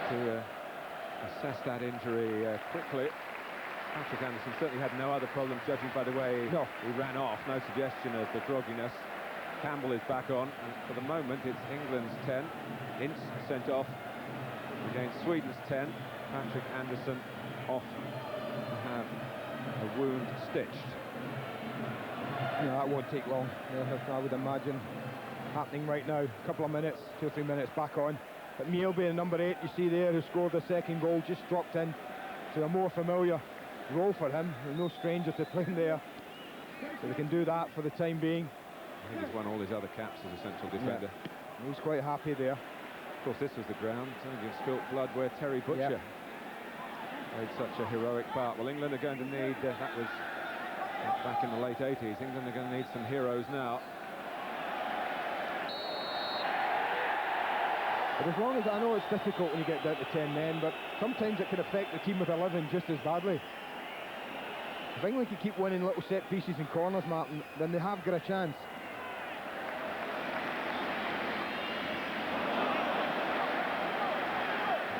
to assess that injury quickly. Patrick Anderson certainly had no other problems, judging by the way he ran off. No suggestion of the grogginess. Campbell is back on, and for the moment it's England's 10. Ince sent off against Sweden's 10. Patrick Anderson off to have a wound stitched. Yeah, that won't take long, I would imagine. Happening right now, a couple of minutes, 2 or 3 minutes, back on. But Mielby, number 8, you see there, who scored the second goal, just dropped in to a more familiar role for him. There's no stranger to playing there, so they can do that for the time being. I think he's won all his other caps as a central defender. Yeah. He's quite happy there. Of course, this was the ground against spilt blood where Terry Butcher played such a heroic part. Well, England are going to need, that was back in the late 80s, England are going to need some heroes now. But as long as, I know it's difficult when you get down to 10 men, but sometimes it can affect the team with 11 just as badly. If England can keep winning little set pieces and corners, Martin, then they have got a chance.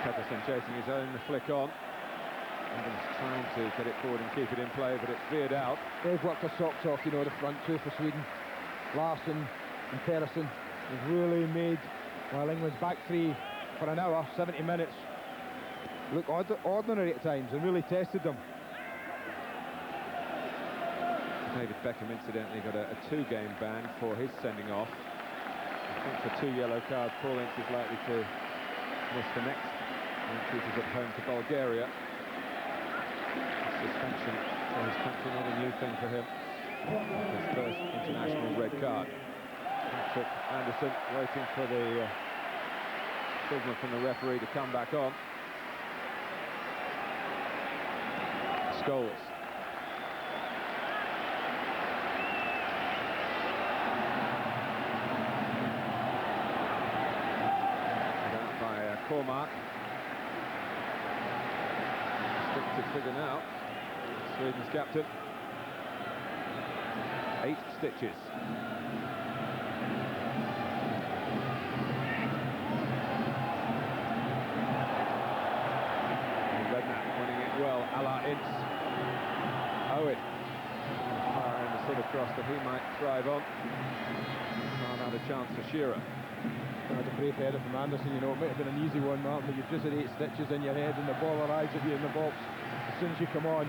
Pedersen chasing his own flick on. England's trying to get it forward and keep it in play, but it's veered out. They've worked their socks off, you know, the front two for Sweden. Larsson and Pedersen have really made, while England's back three for an hour, 70 minutes, look ordinary at times, and really tested them. David Beckham incidentally got a 2-game ban for his sending off. I think for 2 yellow cards, Paul Ince is likely to miss the next. Ince is at home to Bulgaria. Suspension for his country, not a new thing for him. His first international red card. Patrick Anderson waiting for the signal from the referee to come back on. Scholes. Out by Cormack. Stick to figure now. Sweden's captain. 8 stitches. Well, a la Ince. Owen firing the sort of cross that he might thrive on. Not had a chance for Shearer. That's a brave header from Anderson, you know. It might have been an easy one, Martin, but you've just had 8 stitches in your head and the ball arrives at you in the box as soon as you come on.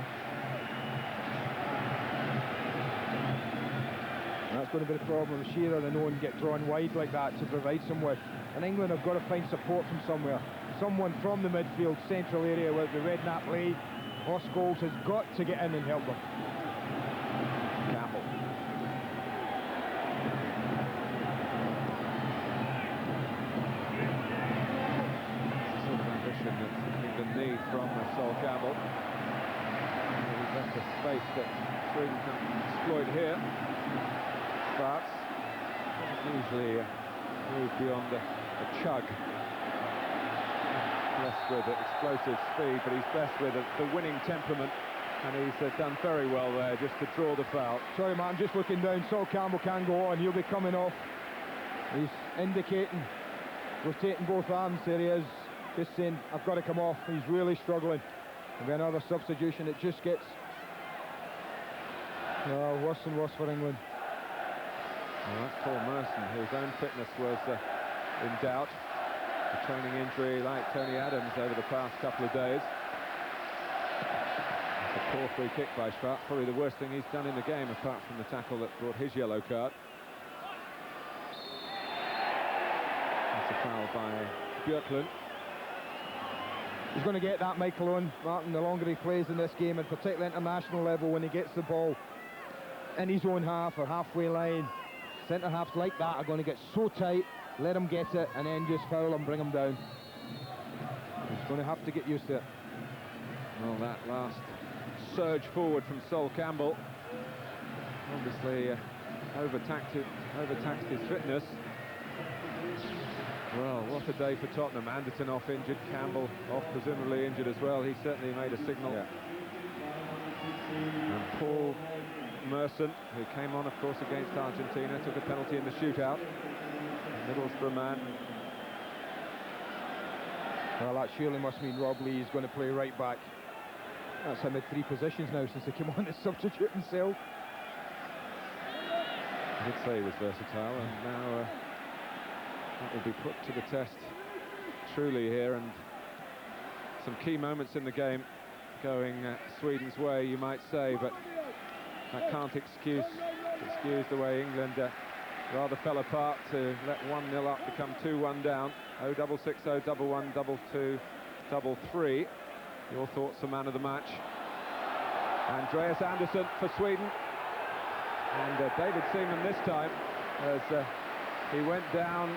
And that's going to be the problem. Shearer and Owen get drawn wide like that to provide some width. And England have got to find support from somewhere. Someone from the midfield, central area, whether the Redknapp Lee or Scholes, has got to get in and help them. Campbell. It's the sort of ambition that England need from Sol Campbell. He's left the space that Sweden can exploit here. But usually move beyond a chug. Blessed with explosive speed, but he's blessed with the winning temperament, and he's done very well there just to draw the foul. Sorry, man, I'm just looking down. Sol Campbell can go on. He'll be coming off. He's indicating, rotating both arms. There he is, just saying, I've got to come off. He's really struggling. There'll be another substitution. It just gets worse and worse for England. Well, that's Paul Merson, whose own fitness was in doubt. A training injury like Tony Adams over the past couple of days. It's a poor free kick by Schwarz, probably the worst thing he's done in the game apart from the tackle that brought his yellow card. That's a foul by Björklund. He's going to get that, Michael Owen, Martin, the longer he plays in this game, and particularly international level, when he gets the ball in his own half or halfway line. Centre halves like that are going to get so tight, let him get it, and then just foul him, bring him down. He's going to have to get used to it. Well, that last surge forward from Sol Campbell obviously overtaxed his fitness. Well, what a day for Tottenham. Anderton off injured, Campbell off presumably injured as well. He certainly made a signal. Yeah. And Paul Merson, who came on, of course, against Argentina, took a penalty in the shootout. Middlesbrough man. Well, that surely must mean Rob Lee is going to play right back. That's him in 3 positions now since he came on to substitute himself. I did say he was versatile, and now that will be put to the test truly here, and some key moments in the game going Sweden's way, you might say, but that can't excuse the way England rather fell apart to let 1-0 up become 2-1 down. 066 011 22 33. Your thoughts for man of the match? Andreas Andersson for Sweden, and David Seaman this time, as he went down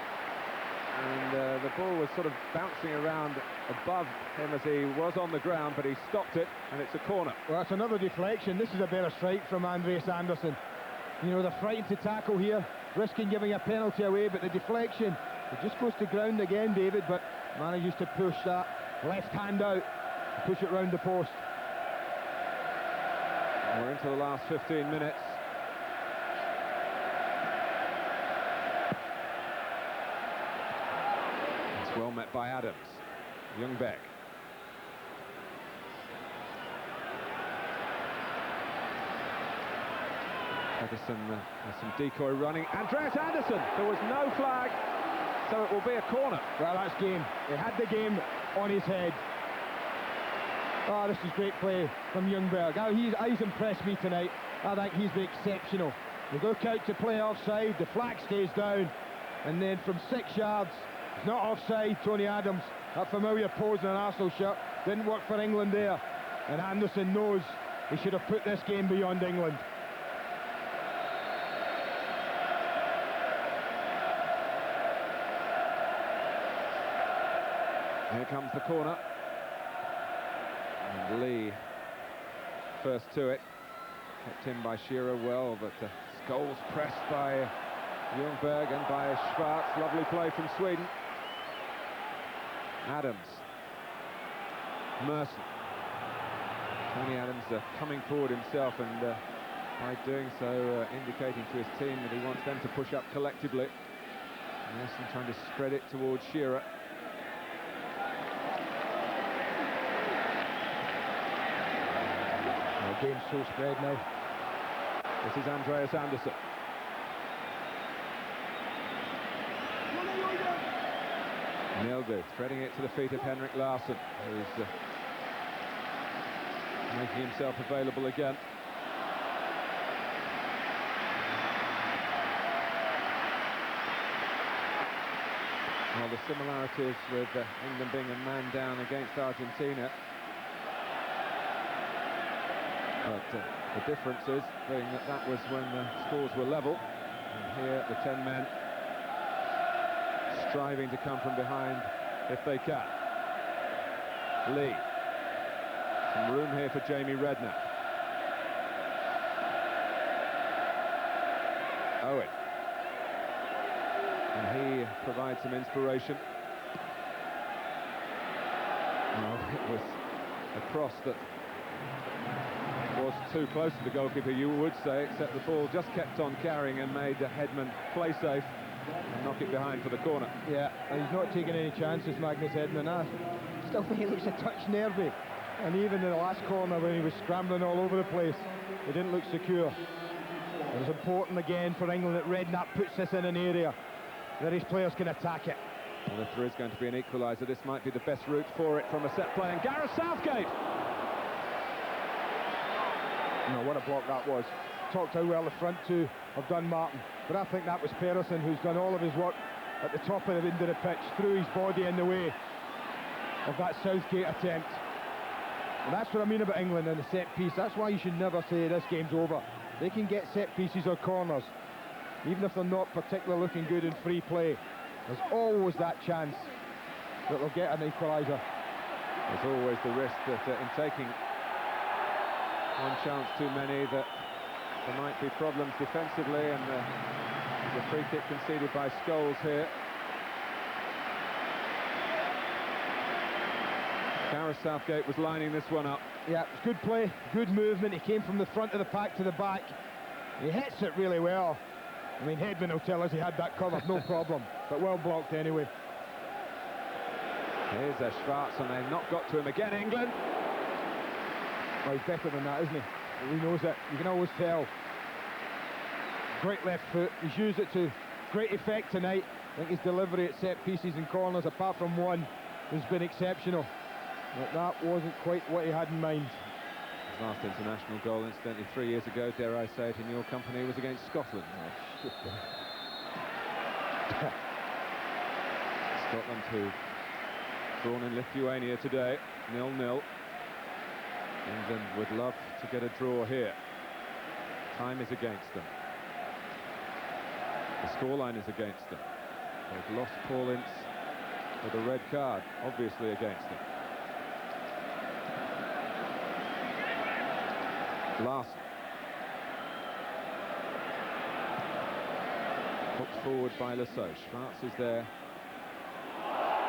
and the ball was sort of bouncing around above him as he was on the ground, but he stopped it, and it's a corner. Well, that's another deflection. This is a better strike from Andreas Andersson. You know, they're frightened to tackle here, risking giving a penalty away, but the deflection, it just goes to ground again, David, but manages to push that left hand out, push it round the post. We're into the last 15 minutes. It's well met by Adams. Ljungberg. Pedersen has some decoy running. Andreas Andersson! There was no flag, so it will be a corner. Well, that's game. He had the game on his head. Oh, this is great play from Ljungberg. Oh, he's impressed me tonight. I think he's been exceptional. They look out to play offside, the flag stays down, and then from 6 yards, it's not offside. Tony Adams, that familiar pose in an Arsenal shirt, didn't work for England there. And Andersson knows he should have put this game beyond England. Here comes the corner. And Lee first to it. Kept in by Shearer well, but Scholes pressed by Ljungberg and by Schwarz. Lovely play from Sweden. Adams. Merson. Tony Adams coming forward himself, and by doing so indicating to his team that he wants them to push up collectively. Merson trying to spread it towards Shearer. The game's so spread now. This is Andreas Andersson. Milde threading it to the feet of Henrik Larsson, who's making himself available again. Well, the similarities with England being a man down against Argentina, but the difference is being that was when the scores were level, and here the 10 men striving to come from behind if they can. Lee. Some room here for Jamie Redknapp. Owen. And he provides some inspiration. Well, it was a cross that was too close to the goalkeeper, you would say, except the ball just kept on carrying and made the headman play safe and knock it behind for the corner. Yeah, he's not taking any chances, Magnus Hedman. I still think he looks a touch nervy. And even in the last corner when he was scrambling all over the place, he didn't look secure. It was important again for England that Redknapp puts this in an area that his players can attack it. Well, if there is going to be an equaliser, this might be the best route for it from a set play. And Gareth Southgate! No, what a block that was. Talked how well the front two have done, Martin. But I think that was Pedersen who's done all of his work at the top of the end of the pitch, threw his body in the way of that Southgate attempt. And that's what I mean about England and the set piece. That's why you should never say this game's over. They can get set pieces or corners, even if they're not particularly looking good in free play. There's always that chance that they'll get an equaliser. There's always the risk that in taking one chance too many, that there might be problems defensively, and the free kick conceded by Scholes here. Gareth Southgate was lining this one up. Yeah, it's good play, good movement. He came from the front of the pack to the back. He hits it really well. I mean, Hedman will tell us he had that covered, no problem. But well blocked anyway. Here's a Schwarz, and they've not got to him again, England. Well, he's better than that, isn't he? He knows it. You can always tell. Great left foot. He's used it to great effect tonight. I think his delivery at set pieces and corners, apart from one, has been exceptional. But that wasn't quite what he had in mind. His last international goal, incidentally, 3 years ago, dare I say it in your company, was against Scotland. Scotland, who drawn in Lithuania today, 0-0. England would love to get a draw here. Time is against them. The scoreline is against them. They've lost Paul Ince with a red card, obviously against them. Larson. Hooked forward by Lasseau. Schwarz is there.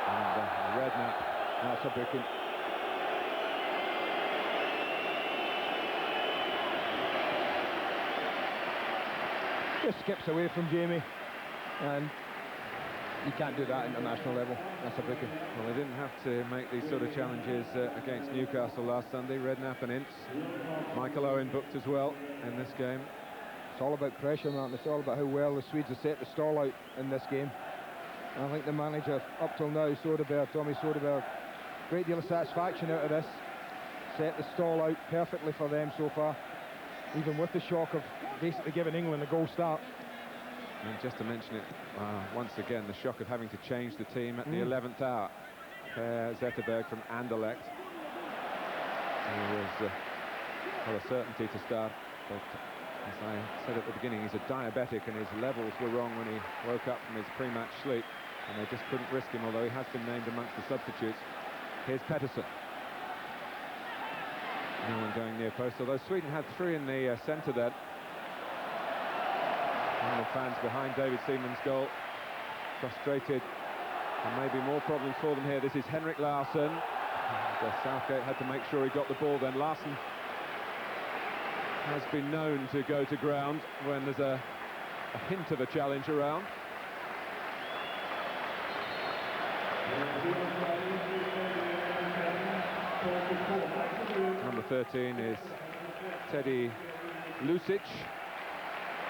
And Redknapp. That's a booking. Just skips away from Jamie, and you can't do that at international level. That's a booking. Well, they didn't have to make these sort of challenges against Newcastle last Sunday. Redknapp and Ince. Michael Owen booked as well in this game. It's all about pressure, Martin. It's all about how well the Swedes have set the stall out in this game. And I think the manager, up till now, Tommy Soderberg, great deal of satisfaction out of this. Set the stall out perfectly for them so far, even with the shock of basically giving England a goal start. And just to mention it once again, the shock of having to change the team at the 11th hour. Zetterberg from Anderlecht. He was well, a certainty to start, but as I said at the beginning, he's a diabetic and his levels were wrong when he woke up from his pre-match sleep, and they just couldn't risk him, although he has been named amongst the substitutes. Here's Pettersson. No one going near post, although Sweden had three in the centre then. And the fans behind David Seaman's goal, frustrated, and maybe more problems for them here. This is Henrik Larsson. Southgate had to make sure he got the ball then. Larsson has been known to go to ground when there's a hint of a challenge around. Number 13 is Teddy Lucic,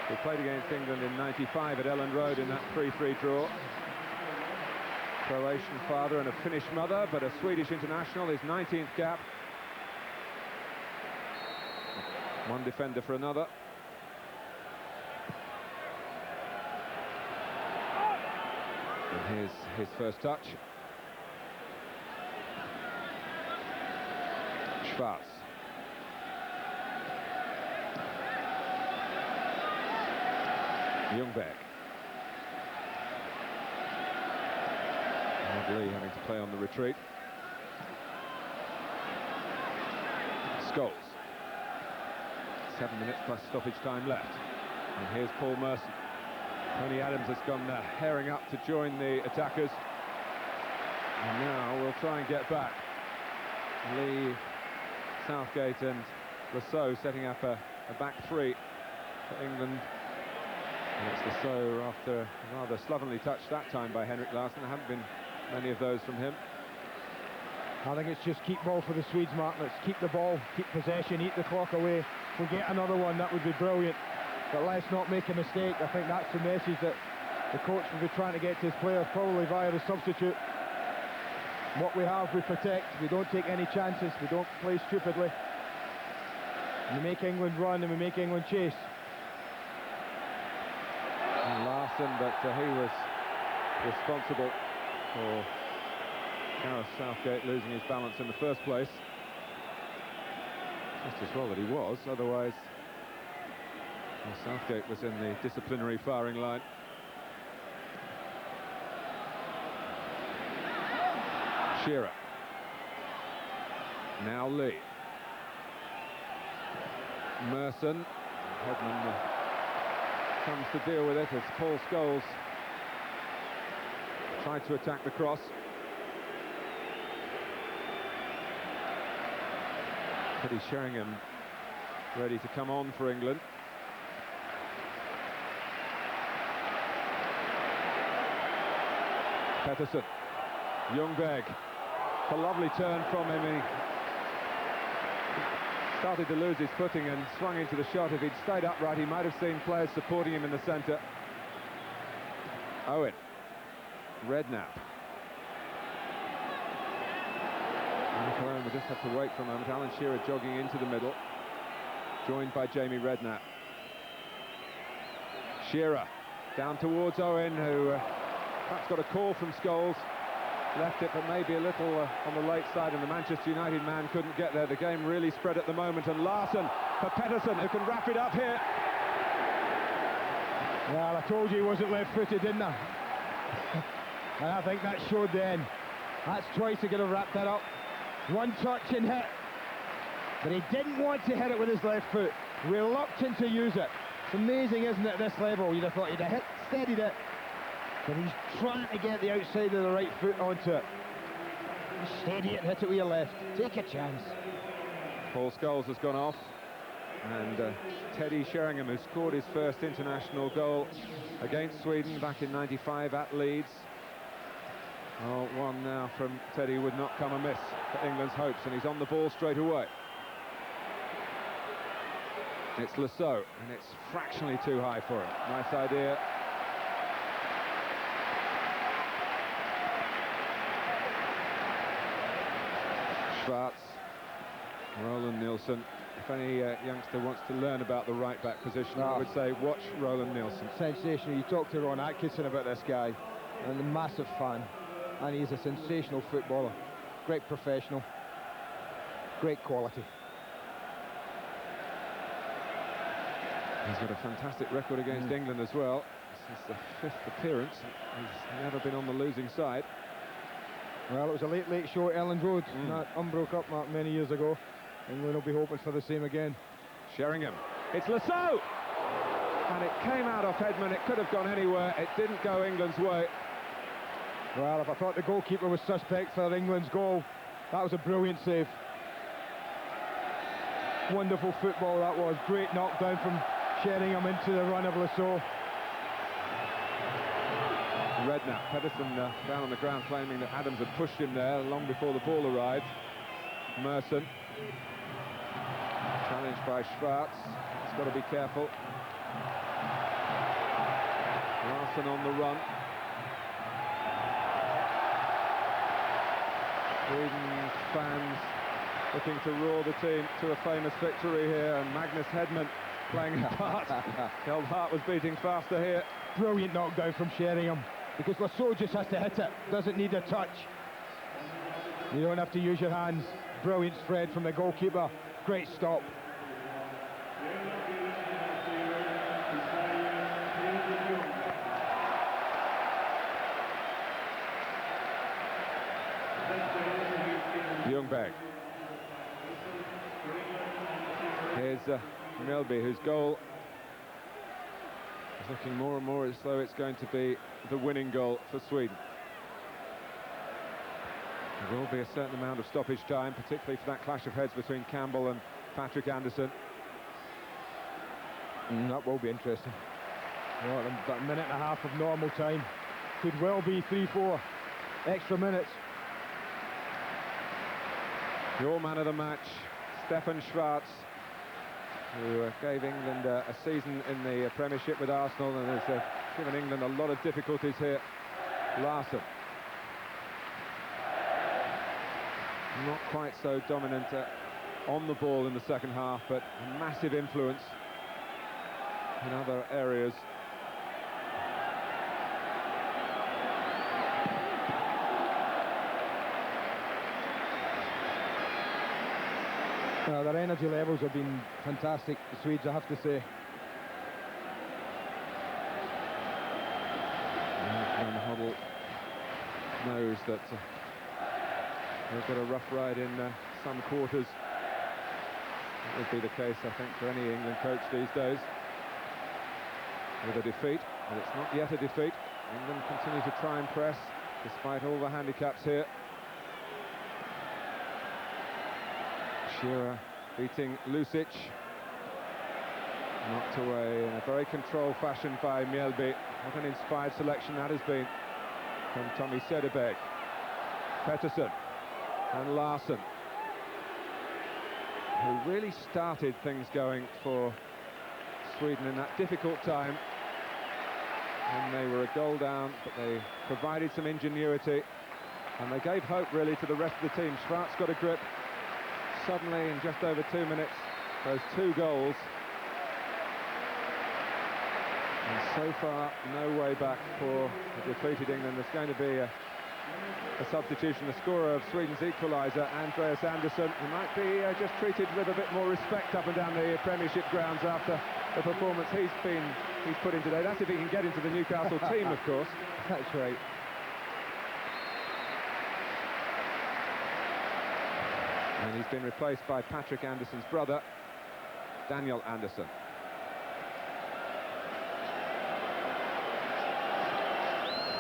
who played against England in '95 at Elland Road in that 3-3 draw. Croatian father and a Finnish mother, but a Swedish international, his 19th cap. One defender for another. And here's his first touch. Schwarz. Ljungberg. Lee having to play on the retreat. Scholes. 7 minutes plus stoppage time left. And here's Paul Merson. Tony Adams has gone herring up to join the attackers. And now we'll try and get back. Lee, Southgate and Lasseau setting up a back three for England. And it's Lasseau after a rather slovenly touch that time by Henrik Larsson. There haven't been many of those from him. I think it's just keep ball for the Swedes, Martin. Let's keep the ball, keep possession, eat the clock away. If we get another one, that would be brilliant. But let's not make a mistake. I think that's the message that the coach will be trying to get to his players, probably via the substitute. What we have, we protect. We don't take any chances. We don't play stupidly. We make England run and we make England chase. And Larsson, but he was responsible for Gareth Southgate losing his balance in the first place. Just as well that he was, otherwise well, Southgate was in the disciplinary firing line. Shearer. Now Lee. Merson. Hedman comes to deal with it as Paul Scholes tried to attack the cross. Teddy Sheringham ready to come on for England. Pettersson. Ljungberg. A lovely turn from him. He started to lose his footing and swung into the shot. If he'd stayed upright, he might have seen players supporting him in the centre. Owen. Redknapp. Michael Owen will just have to wait for a moment. Alan Shearer jogging into the middle, joined by Jamie Redknapp. Shearer down towards Owen, who perhaps got a call from Scholes. Left it, but maybe a little on the late side, and the Manchester United man couldn't get there. The game really spread at the moment, and Larsson for Pettersson, who can wrap it up here. Well, I told you he wasn't left-footed, didn't I? And I think that showed then. That's twice he could have wrapped that up. One touch and hit. But he didn't want to hit it with his left foot. Reluctant to use it. It's amazing, isn't it, at this level? You'd have thought he'd have hit, steadied it. But he's trying to get the outside of the right foot onto it. Steady it and hit it with your left. Take a chance. Paul Scholes has gone off. And Teddy Sheringham, who scored his first international goal against Sweden back in '95 at Leeds. Oh, one now from Teddy would not come amiss for England's hopes, and he's on the ball straight away. It's Lasso, and it's fractionally too high for him. Nice idea. Schwarz, Roland Nilsson. If any youngster wants to learn about the right-back position, I would say watch Roland Nilsson. Sensational. You talked to Ron Atkinson about this guy, and a massive fan. And he's a sensational footballer. Great professional. Great quality. He's got a fantastic record against England as well. This is the 5th appearance. He's never been on the losing side. Well, it was a late show at Elland Road. That unbroke up not many years ago. England will be hoping for the same again. Sheringham. It's Lasso! And it came out off Edmund. It could have gone anywhere. It didn't go England's way. Well, if I thought the goalkeeper was suspect for England's goal, that was a brilliant save. Wonderful football that was. Great knockdown from Sheringham into the run of Lasso. Redknapp. Pettersson down on the ground claiming that Adams had pushed him there long before the ball arrived. Merson. Challenged by Schwarz. He's got to be careful. Larsson on the run. Sweden fans looking to roar the team to a famous victory here, and Magnus Hedman playing a part. Held Hart was beating faster here. Brilliant knockdown from Sheringham, because Lasso just has to hit it, doesn't need a touch. You don't have to use your hands. Brilliant spread from the goalkeeper. Great stop. Ljungberg. Here's Mjällby, whose goal is looking more and more as though it's going to be the winning goal for Sweden. There will be a certain amount of stoppage time, particularly for that clash of heads between Campbell and Patrick Anderson. That will be interesting. Well, about a minute and a half of normal time. Could well be 3-4 extra minutes. Your man of the match, Stefan Schwarz, who gave England a season in the Premiership with Arsenal and has given England a lot of difficulties here. Larsson. Not quite so dominant on the ball in the second half, but a massive influence in other areas. Their energy levels have been fantastic, the Swedes, I have to say. Van Hoddle knows that they've got a rough ride in some quarters. That would be the case, I think, for any England coach these days. With a defeat, but it's not yet a defeat. England continue to try and press, despite all the handicaps here. Shearer beating Lucic. Knocked away in a very controlled fashion by Mjällby. What an inspired selection that has been from Tommy Söderberg. Pettersson. And Larsson, who really started things going for Sweden in that difficult time. And they were a goal down, but they provided some ingenuity. And they gave hope, really, to the rest of the team. Schwarz got a grip. Suddenly, in just over 2 minutes, those 2 goals. And so far, no way back for the defeated England. There's going to be a substitution. The scorer of Sweden's equaliser, Andreas Andersson, who might be just treated with a bit more respect up and down the Premiership grounds after the performance he's put in today. That's if he can get into the Newcastle team, of course. That's right. And he's been replaced by Patrick Andersson's brother, Daniel Andersson.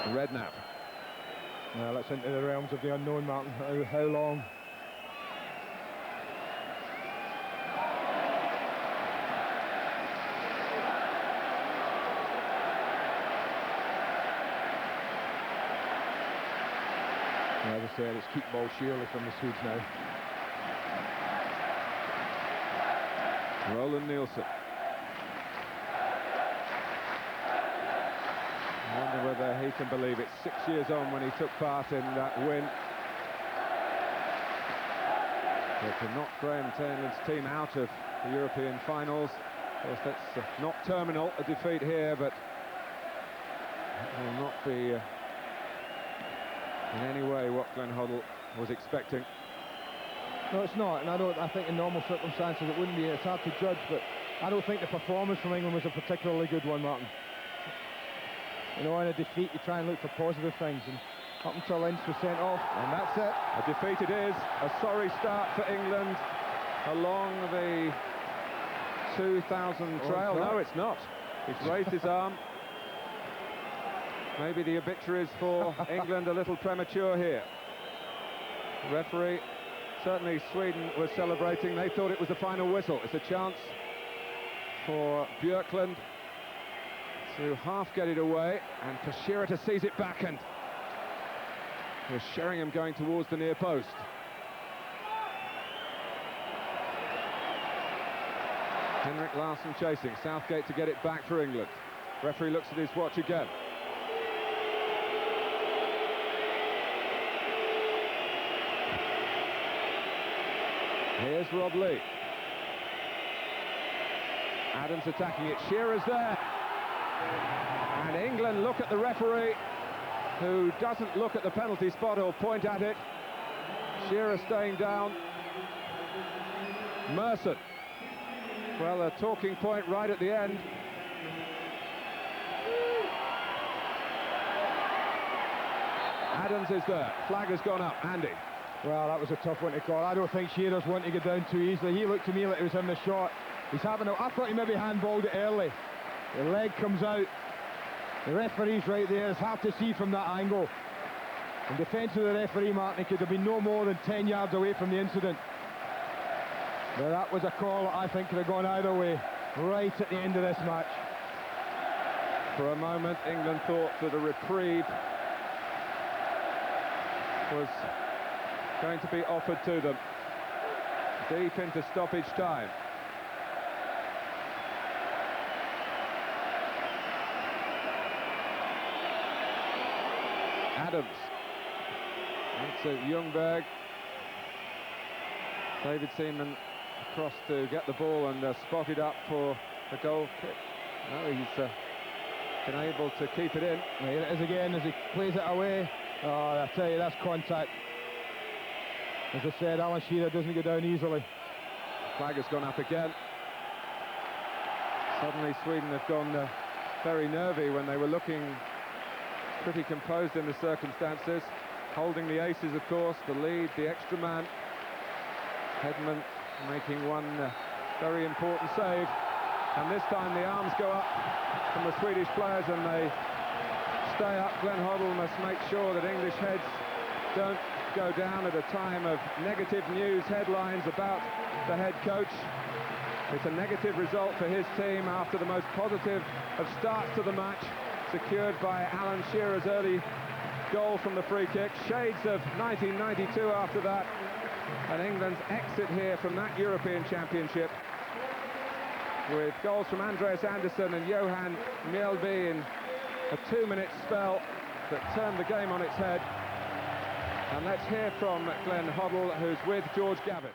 Redknapp. Well, that's into the realms of the unknown, Martin. How long? As I said, it's keep ball surely from the Swedes now. Roland Nielsen. I wonder whether he can believe it. 6 years on when he took part in that win. But to knock Graham Taylor's team out of the European finals, of course that's not terminal, a defeat here, but it will not be in any way what Glenn Hoddle was expecting. No, it's not, and I think in normal circumstances it wouldn't be. It's hard to judge, but I don't think the performance from England was a particularly good one, Martin. You know, in a defeat you try and look for positive things, and up until Lynch was sent off, and that's it. A defeat it is, a sorry start for England along the 2000 trail. No, it's not. He's raised his arm. Maybe the obituaries for England a little premature here. The referee, certainly Sweden was celebrating. They thought it was the final whistle. It's a chance for Björklund to half get it away, and for Shearer to seize it back, and here's Sheringham going towards the near post. Henrik Larsson chasing, Southgate to get it back for England. Referee looks at his watch again. Here's Rob Lee. Adams attacking it, Shearer's there. And England look at the referee, who doesn't look at the penalty spot or point at it. Shearer staying down. Merson. Well, a talking point right at the end. Adams is there. Flag has gone up. Andy. Well, that was a tough one to call. I don't think Shearer's one to go down too easily. He looked to me like he was having a shot. He's having a... I thought he maybe handballed it early. The leg comes out. The referee's right there. It's hard to see from that angle. In defence of the referee, Martin, he could have been no more than 10 yards away from the incident. But that was a call that I think could have gone either way, right at the end of this match. For a moment, England thought that a reprieve was going to be offered to them deep into stoppage time. Adams. That's it, Ljungberg. David Seaman across to get the ball and spotted up for the goal kick. No, he's been able to keep it in. Here it is again as he plays it away. Oh, I tell you, that's contact. As I said, Alan Shearer doesn't go down easily. Flag has gone up again. Suddenly Sweden have gone very nervy when they were looking pretty composed in the circumstances. Holding the aces, of course, the lead, the extra man. Hedman making one very important save. And this time the arms go up from the Swedish players and they stay up. Glenn Hoddle must make sure that English heads don't go down at a time of negative news headlines about the head coach. It's a negative result for his team after the most positive of starts to the match, secured by Alan Shearer's early goal from the free kick. Shades of 1992 after that. And England's exit here from that European Championship, with goals from Andreas Andersson and Johan Mjällby in a 2-minute spell that turned the game on its head. And let's hear from Glenn Hoddle, who's with George Gavitt.